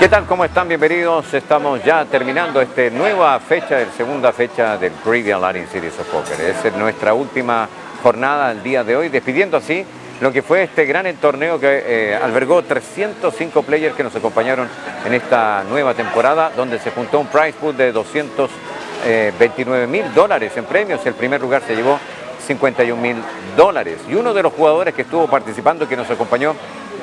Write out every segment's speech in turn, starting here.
¿Qué tal? ¿Cómo están? Bienvenidos. Estamos ya terminando esta nueva fecha, segunda fecha del Caribbean Latin Series of Poker. Es nuestra última jornada el día de hoy, despidiendo así lo que fue este gran torneo que albergó 305 players que nos acompañaron en esta nueva temporada, donde se juntó un prize pool de $229.000 en premios. El primer lugar se llevó $51.000. Y uno de los jugadores que estuvo participando, que nos acompañó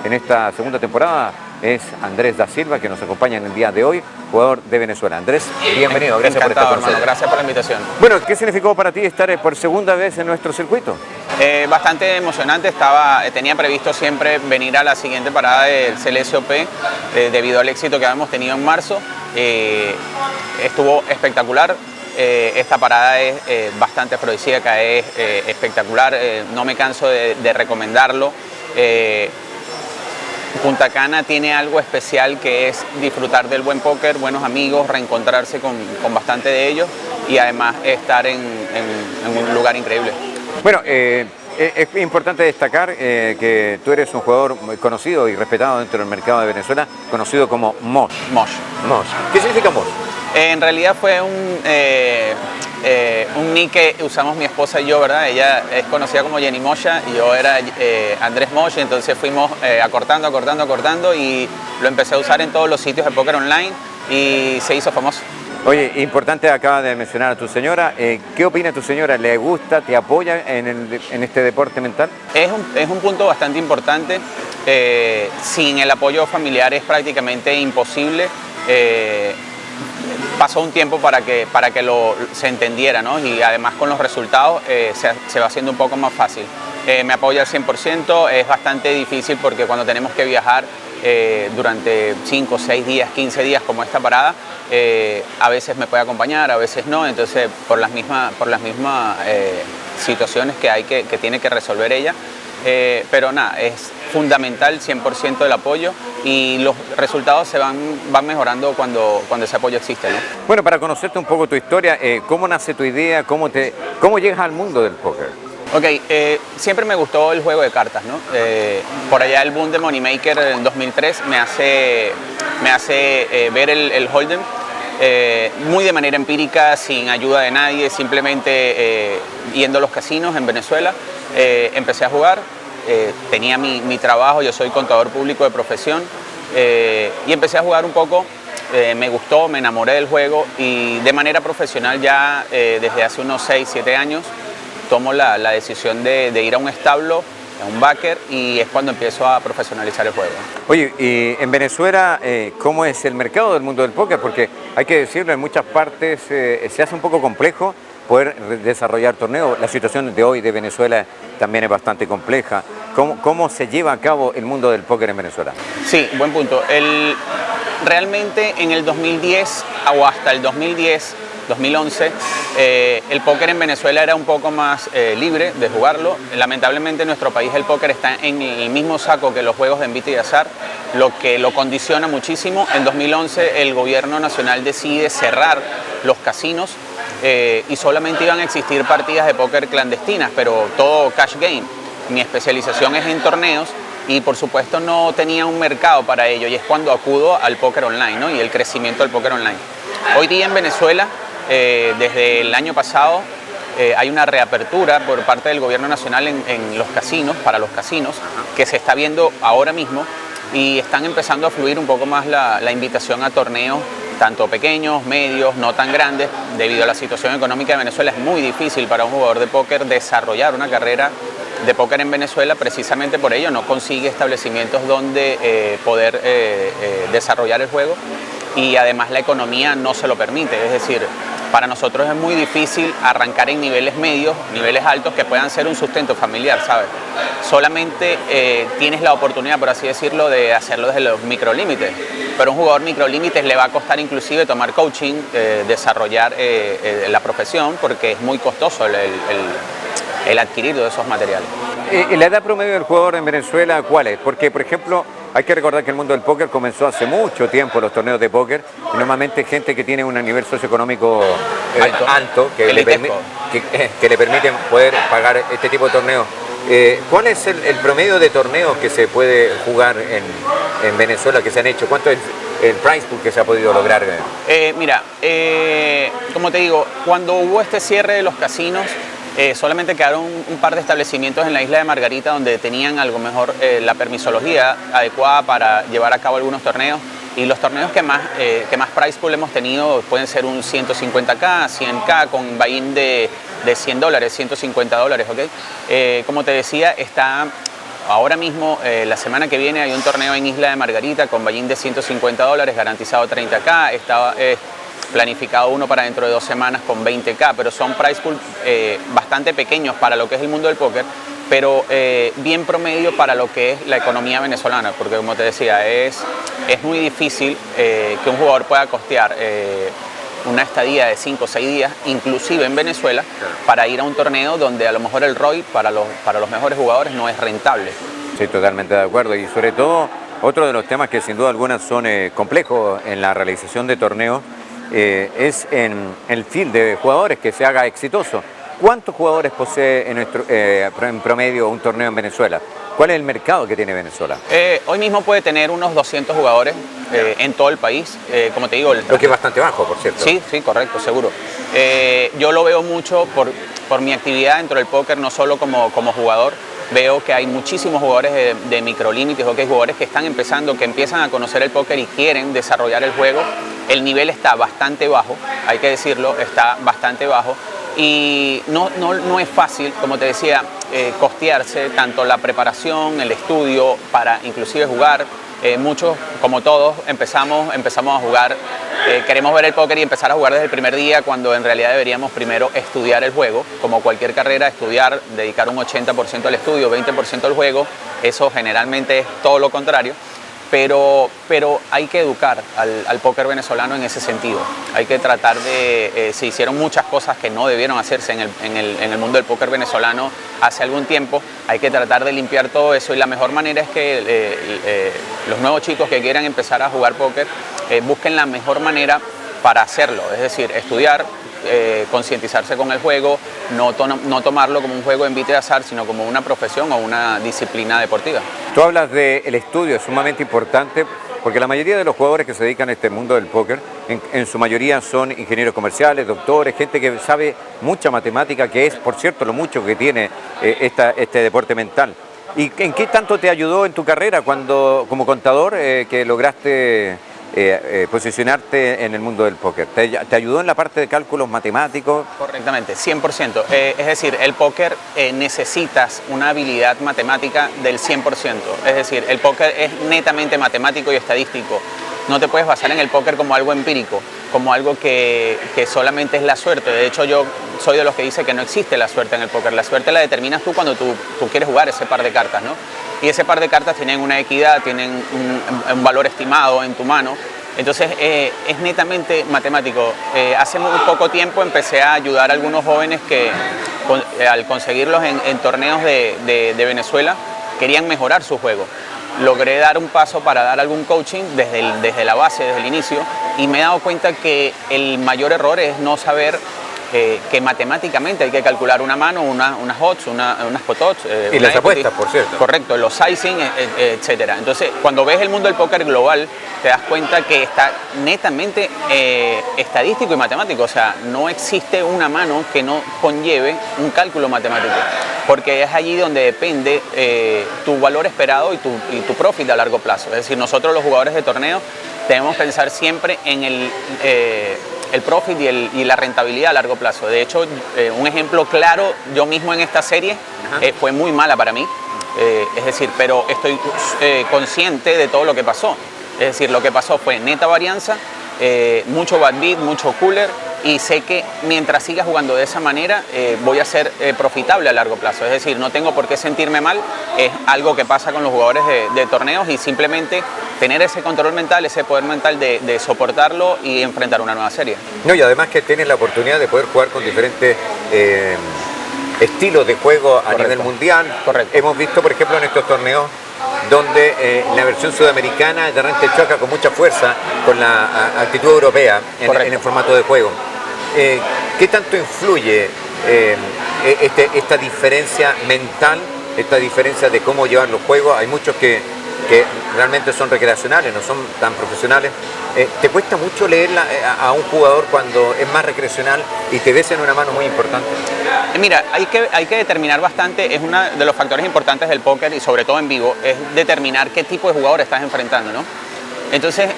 en esta segunda temporada, es Andrés da Silva, que nos acompaña en el día de hoy, jugador de Venezuela. Andrés, bienvenido, gracias por estar con nosotros. Gracias por la invitación. Bueno, ¿qué significó para ti estar por segunda vez en nuestro circuito? Bastante emocionante, tenía previsto siempre venir a la siguiente parada del CLSOP debido al éxito que habíamos tenido en marzo. Estuvo espectacular. Esta parada es bastante afrodisíaca, es espectacular, no me canso de recomendarlo. Punta Cana tiene algo especial, que es disfrutar del buen póker, buenos amigos, reencontrarse con bastante de ellos y además estar en un lugar increíble. Bueno, es importante destacar que tú eres un jugador muy conocido y respetado dentro del mercado de Venezuela, conocido como Mosh. Mosh. Mosh. ¿Qué significa Mosh? En realidad fue un nick que usamos mi esposa y yo, ¿verdad? Ella es conocida como Jenny Moya y yo era Andrés Mosh, entonces fuimos acortando y lo empecé a usar en todos los sitios de póker online y se hizo famoso. Oye, importante, acaba de mencionar a tu señora. ¿Qué opina tu señora? ¿Le gusta, te apoya en este deporte mental? Es un punto bastante importante. Sin el apoyo familiar es prácticamente imposible. Pasó un tiempo para que se entendiera, ¿no? Y además con los resultados se va haciendo un poco más fácil. Me apoya al 100%, es bastante difícil porque cuando tenemos que viajar durante 5, 6 días, 15 días como esta parada, a veces me puede acompañar, a veces no, entonces por las mismas situaciones que tiene que resolver ella. Pero nada, es fundamental 100% el apoyo y los resultados se van mejorando cuando ese apoyo existe, ¿no? Bueno, para conocerte un poco tu historia, ¿cómo nace tu idea? ¿Cómo llegas al mundo del póker? Ok, siempre me gustó el juego de cartas, ¿no? Por allá el boom de Moneymaker en 2003 me hace ver el Hold'em muy de manera empírica, sin ayuda de nadie, simplemente yendo a los casinos en Venezuela. Empecé a jugar, tenía mi trabajo, yo soy contador público de profesión, y empecé a jugar un poco, me gustó, me enamoré del juego y de manera profesional ya desde hace unos 6, 7 años tomo la decisión de ir a un establo, a un backer, y es cuando empiezo a profesionalizar el juego. Oye, y en Venezuela, ¿cómo es el mercado del mundo del póker? Porque hay que decirlo, en muchas partes se hace un poco complejo poder desarrollar torneos. La situación de hoy de Venezuela también es bastante compleja. ¿Cómo se lleva a cabo el mundo del póker en Venezuela? Sí, buen punto. Realmente en el 2010 o hasta el 2011, el póker en Venezuela era un poco más libre de jugarlo. Lamentablemente en nuestro país el póker está en el mismo saco que los juegos de envite y azar, lo que lo condiciona muchísimo. En 2011 el gobierno nacional decide cerrar los casinos y solamente iban a existir partidas de póker clandestinas, pero todo cash game. Mi especialización es en torneos y por supuesto no tenía un mercado para ello, y es cuando acudo al póker online, ¿no? Y el crecimiento del póker online. Hoy día en Venezuela, desde el año pasado, hay una reapertura por parte del gobierno nacional en los casinos, para los casinos, que se está viendo ahora mismo, y están empezando a fluir un poco más la invitación a torneos, tanto pequeños, medios, no tan grandes. Debido a la situación económica de Venezuela es muy difícil para un jugador de póker desarrollar una carrera de póker en Venezuela. Precisamente por ello no consigue establecimientos donde poder desarrollar el juego, y además la economía no se lo permite. Es decir, para nosotros es muy difícil arrancar en niveles medios, niveles altos que puedan ser un sustento familiar, ¿sabes? Solamente tienes la oportunidad, por así decirlo, de hacerlo desde los microlímites. Pero a un jugador microlímites le va a costar inclusive tomar coaching, desarrollar la profesión, porque es muy costoso el adquirir todos esos materiales. ¿La edad promedio del jugador en Venezuela cuál es? Porque, por ejemplo, hay que recordar que el mundo del póker comenzó hace mucho tiempo, los torneos de póker, y normalmente gente que tiene un nivel socioeconómico alto que le permiten poder pagar este tipo de torneos. ¿Cuál es el promedio de torneos que se puede jugar en Venezuela, que se han hecho? ¿Cuánto es el prize pool que se ha podido lograr? Mira, como te digo, cuando hubo este cierre de los casinos, solamente quedaron un par de establecimientos en la isla de Margarita donde tenían algo mejor la permisología adecuada para llevar a cabo algunos torneos. Y los torneos que más prize pool hemos tenido pueden ser un 150K, 100K con buy-in de $100, $150, ¿ok? Como te decía, está ahora mismo, la semana que viene hay un torneo en Isla de Margarita con buy-in de $150, garantizado 30K. Está planificado uno para dentro de 2 semanas con 20K, pero son prize pool bastante pequeños para lo que es el mundo del póker, pero bien promedio para lo que es la economía venezolana, porque como te decía, es muy difícil que un jugador pueda costear una estadía de 5 o 6 días, inclusive en Venezuela, para ir a un torneo donde a lo mejor el ROI para los mejores jugadores no es rentable. Sí, totalmente de acuerdo, y sobre todo otro de los temas que sin duda alguna son complejos en la realización de torneos es en el field de jugadores que se haga exitoso. ¿Cuántos jugadores posee en promedio un torneo en Venezuela? ¿Cuál es el mercado que tiene Venezuela? Hoy mismo puede tener unos 200 jugadores en todo el país, como te digo. Lo que es bastante bajo, por cierto. Sí, sí, correcto, seguro. Yo lo veo mucho por mi actividad dentro del póker, no solo como jugador. Veo que hay muchísimos jugadores de microlímites, jugadores que están empezando, que empiezan a conocer el póker y quieren desarrollar el juego. El nivel está bastante bajo, hay que decirlo, está bastante bajo. Y no es fácil, como te decía, costearse tanto la preparación, el estudio, para inclusive jugar. Muchos, como todos, empezamos a jugar, queremos ver el póker y empezar a jugar desde el primer día, cuando en realidad deberíamos primero estudiar el juego. Como cualquier carrera, estudiar, dedicar un 80% al estudio, 20% al juego. Eso generalmente es todo lo contrario. Pero hay que educar al póker venezolano en ese sentido. Hay que tratar se hicieron muchas cosas que no debieron hacerse en el mundo del póker venezolano hace algún tiempo. Hay que tratar de limpiar todo eso, y la mejor manera es que los nuevos chicos que quieran empezar a jugar póker busquen la mejor manera para hacerlo, es decir, estudiar, concientizarse con el juego, no tomarlo como un juego de envite de azar, sino como una profesión o una disciplina deportiva. Tú hablas del estudio, es sumamente importante, porque la mayoría de los jugadores que se dedican a este mundo del póker, en su mayoría son ingenieros comerciales, doctores, gente que sabe mucha matemática, que es, por cierto, lo mucho que tiene este deporte mental. ¿Y en qué tanto te ayudó en tu carrera como contador, que lograste posicionarte en el mundo del póker? ¿Te ayudó en la parte de cálculos matemáticos? Correctamente, 100%. Es decir, el póker necesitas una habilidad matemática del 100%. Es decir, el póker es netamente matemático y estadístico. No te puedes basar en el póker como algo empírico, como algo que solamente es la suerte. De hecho, yo soy de los que dice que no existe la suerte en el póker. La suerte la determinas tú cuando tú quieres jugar ese par de cartas, ¿no? Y ese par de cartas tienen una equidad, tienen un valor estimado en tu mano. Entonces es netamente matemático. Hace muy poco tiempo empecé a ayudar a algunos jóvenes que al conseguirlos en torneos de Venezuela querían mejorar su juego. Logré dar un paso para dar algún coaching desde la base, desde el inicio, y me he dado cuenta que el mayor error es no saber que matemáticamente hay que calcular una mano, unas odds, unas pot odds. Y las apuestas, por cierto. Correcto, los sizing, etcétera. Entonces, cuando ves el mundo del póker global, te das cuenta que está netamente estadístico y matemático. O sea, no existe una mano que no conlleve un cálculo matemático, porque es allí donde depende tu valor esperado y tu profit a largo plazo. Es decir, nosotros los jugadores de torneo debemos pensar siempre en el profit y la rentabilidad a largo plazo. De hecho, un ejemplo claro, yo mismo en esta serie fue muy mala para mí, es decir, pero estoy consciente de todo lo que pasó. Es decir, lo que pasó fue neta varianza, mucho bad beat, mucho cooler, y sé que mientras siga jugando de esa manera voy a ser profitable a largo plazo. Es decir, no tengo por qué sentirme mal, es algo que pasa con los jugadores de torneos, y simplemente tener ese control mental, ese poder mental de soportarlo y enfrentar una nueva serie. No, y además que tienes la oportunidad de poder jugar con diferentes estilos de juego a nivel mundial. Correcto. Hemos visto, por ejemplo, en estos torneos donde la versión sudamericana de repente choca con mucha fuerza con la actitud europea en el formato de juego. ¿Qué tanto influye esta diferencia mental, esta diferencia de cómo llevar los juegos? Hay muchos que que realmente son recreacionales, no son tan profesionales. ¿Te cuesta mucho leer a un jugador cuando es más recreacional y te ves en una mano muy importante? Mira, hay que determinar bastante, es uno de los factores importantes del póker y sobre todo en vivo, es determinar qué tipo de jugador estás enfrentando, ¿no? Entonces,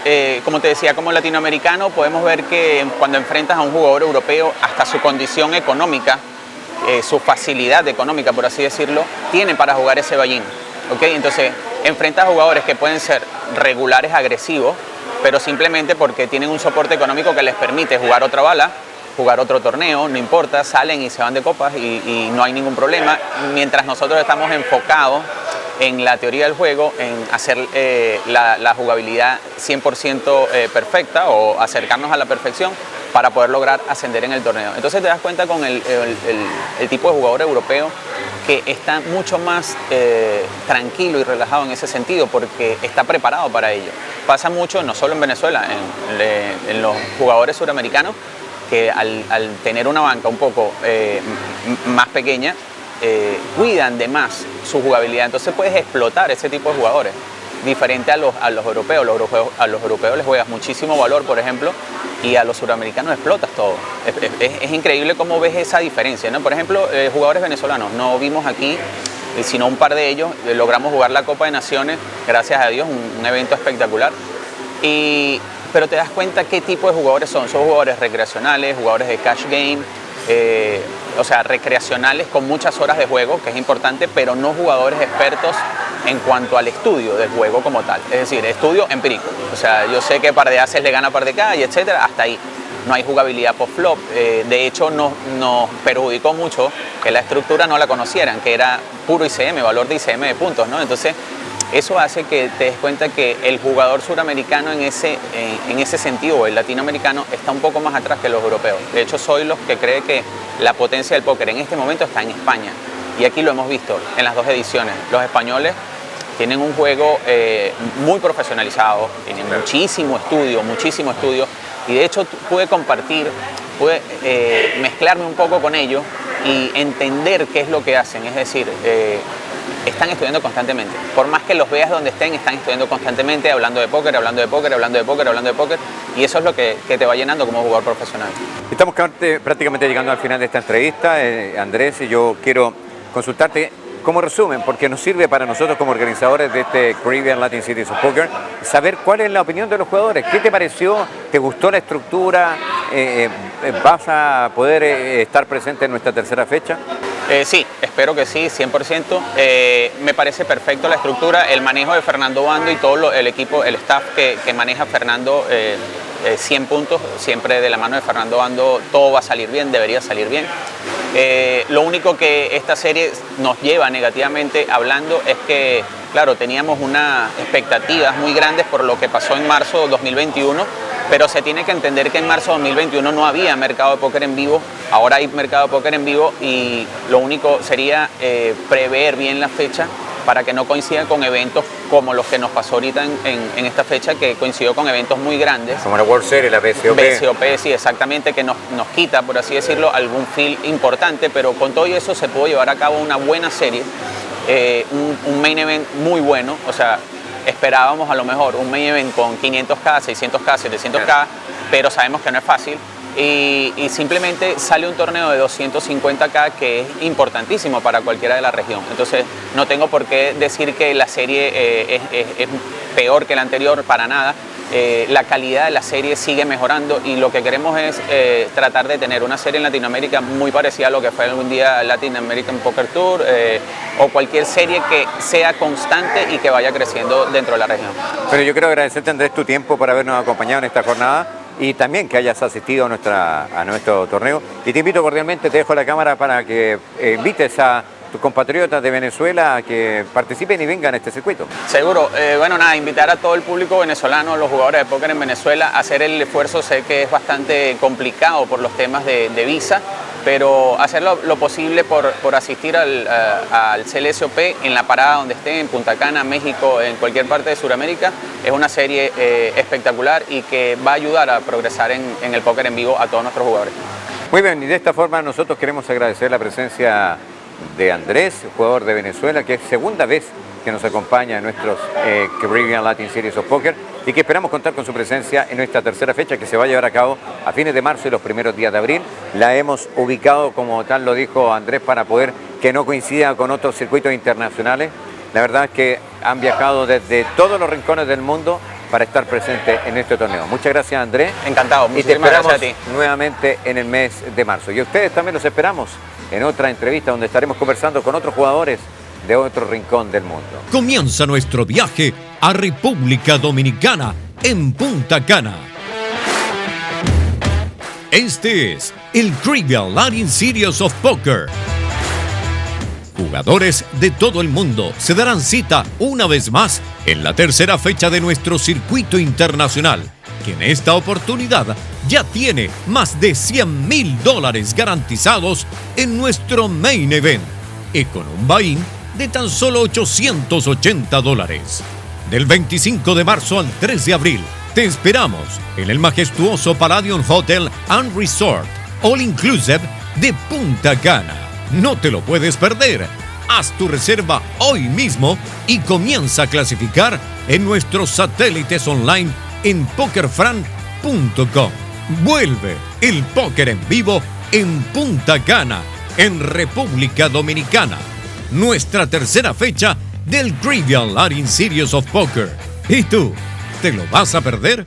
como te decía, como latinoamericano podemos ver que cuando enfrentas a un jugador europeo, hasta su condición económica, su facilidad económica, por así decirlo, tiene para jugar ese ballín, ¿ok? Entonces, enfrentas a jugadores que pueden ser regulares, agresivos, pero simplemente porque tienen un soporte económico que les permite jugar otra bala, jugar otro torneo, no importa, salen y se van de copas y no hay ningún problema, mientras nosotros estamos enfocados en la teoría del juego, en hacer la jugabilidad 100% perfecta o acercarnos a la perfección para poder lograr ascender en el torneo. Entonces te das cuenta con el tipo de jugador europeo que está mucho más tranquilo y relajado en ese sentido porque está preparado para ello. Pasa mucho, no solo en Venezuela, en los jugadores suramericanos, que al tener una banca un poco más pequeña, cuidan de más su jugabilidad, entonces puedes explotar ese tipo de jugadores, diferente a los europeos. A los europeos les juegas muchísimo valor, por ejemplo, y a los suramericanos explotas todo. Es increíble cómo ves esa diferencia, ¿no? Por ejemplo, jugadores venezolanos, no vimos aquí, sino un par de ellos, logramos jugar la Copa de Naciones, gracias a Dios, un evento espectacular. Pero te das cuenta qué tipo de jugadores son jugadores recreacionales, jugadores de cash game, o sea, recreacionales con muchas horas de juego, que es importante, pero no jugadores expertos en cuanto al estudio del juego como tal. Es decir, estudio empírico. O sea, yo sé que par de aces le gana par de K y etcétera, hasta ahí. No hay jugabilidad post-flop. De hecho, nos perjudicó mucho que la estructura no la conocieran, que era puro ICM, valor de ICM de puntos, ¿no? Entonces, eso hace que te des cuenta que el jugador suramericano en ese sentido, el latinoamericano, está un poco más atrás que los europeos. De hecho, soy los que cree que la potencia del póker en este momento está en España. Y aquí lo hemos visto en las dos ediciones. Los españoles tienen un juego muy profesionalizado, tienen muchísimo estudio. Y de hecho pude mezclarme un poco con ellos y entender qué es lo que hacen. Es decir, están estudiando constantemente. Por más que los veas donde estén, están estudiando constantemente, hablando de póker, y eso es lo que te va llenando como jugador profesional. Estamos prácticamente llegando al final de esta entrevista, Andrés, y yo quiero consultarte como resumen, porque nos sirve para nosotros como organizadores de este Caribbean Latin Series of Poker, saber cuál es la opinión de los jugadores. ¿Qué te pareció? ¿Te gustó la estructura? ¿Vas a poder estar presente en nuestra tercera fecha? Sí, espero que sí, 100%. Me parece perfecto la estructura, el manejo de Fernando Bando y todo el equipo, el staff que maneja Fernando, 100 puntos, siempre de la mano de Fernando Bando, todo va a salir bien, debería salir bien. Lo único que esta serie nos lleva negativamente hablando es que, claro, teníamos unas expectativas muy grandes por lo que pasó en marzo de 2021, pero se tiene que entender que en marzo de 2021 no había mercado de póker en vivo, ahora hay mercado de póker en vivo y lo único sería prever bien la fecha para que no coincida con eventos como los que nos pasó ahorita en esta fecha, que coincidió con eventos muy grandes. Como la World Series, la BCOP. BCOP, sí, exactamente, que nos quita, por así decirlo, algún feel importante, pero con todo eso se pudo llevar a cabo una buena serie, un main event muy bueno, o sea, esperábamos a lo mejor un main event con 500K, 600K, 700K, pero sabemos que no es fácil. Y simplemente sale un torneo de 250K que es importantísimo para cualquiera de la región. Entonces no tengo por qué decir que la serie es peor que la anterior, para nada. La calidad de la serie sigue mejorando y lo que queremos es tratar de tener una serie en Latinoamérica muy parecida a lo que fue algún día Latin American Poker Tour o cualquier serie que sea constante y que vaya creciendo dentro de la región. Pero yo quiero agradecerte, Andrés, tu tiempo por habernos acompañado en esta jornada y también que hayas asistido a nuestro torneo. Y te invito cordialmente, te dejo la cámara para que invites a tus compatriotas de Venezuela a que participen y vengan a este circuito. Seguro. Bueno, nada, invitar a todo el público venezolano, los jugadores de póker en Venezuela, a hacer el esfuerzo. Sé que es bastante complicado por los temas de visa, pero hacer lo posible por asistir al CLSOP en la parada donde esté, en Punta Cana, México, en cualquier parte de Sudamérica. Es una serie espectacular y que va a ayudar a progresar en el póker en vivo a todos nuestros jugadores. Muy bien, y de esta forma nosotros queremos agradecer la presencia de Andrés, jugador de Venezuela, que es segunda vez que nos acompaña en nuestros Caribbean Latin Series of Poker y que esperamos contar con su presencia en nuestra tercera fecha que se va a llevar a cabo a fines de marzo y los primeros días de abril. La hemos ubicado, como tal lo dijo Andrés, para poder que no coincida con otros circuitos internacionales. La verdad es que han viajado desde todos los rincones del mundo para estar presentes en este torneo. Muchas gracias, Andrés. Encantado, y te esperamos gracias a ti. nuevamente en el mes de marzo. Y a ustedes también los esperamos en otra entrevista donde estaremos conversando con otros jugadores de otro rincón del mundo. Comienza nuestro viaje a República Dominicana en Punta Cana. Este es el Caribbean Latin Series of Poker. Jugadores de todo el mundo se darán cita una vez más en la tercera fecha de nuestro circuito internacional, que en esta oportunidad ya tiene más de $100,000 garantizados en nuestro main event y con un buy-in de tan solo $880. Del 25 de marzo al 3 de abril, te esperamos en el majestuoso Palladium Hotel and Resort All Inclusive de Punta Cana. No te lo puedes perder. Haz tu reserva hoy mismo y comienza a clasificar en nuestros satélites online en pokerfran.com. Vuelve el póker en vivo en Punta Cana, en República Dominicana. Nuestra tercera fecha del Caribbean Latin Series of Poker. ¿Y tú? ¿Te lo vas a perder?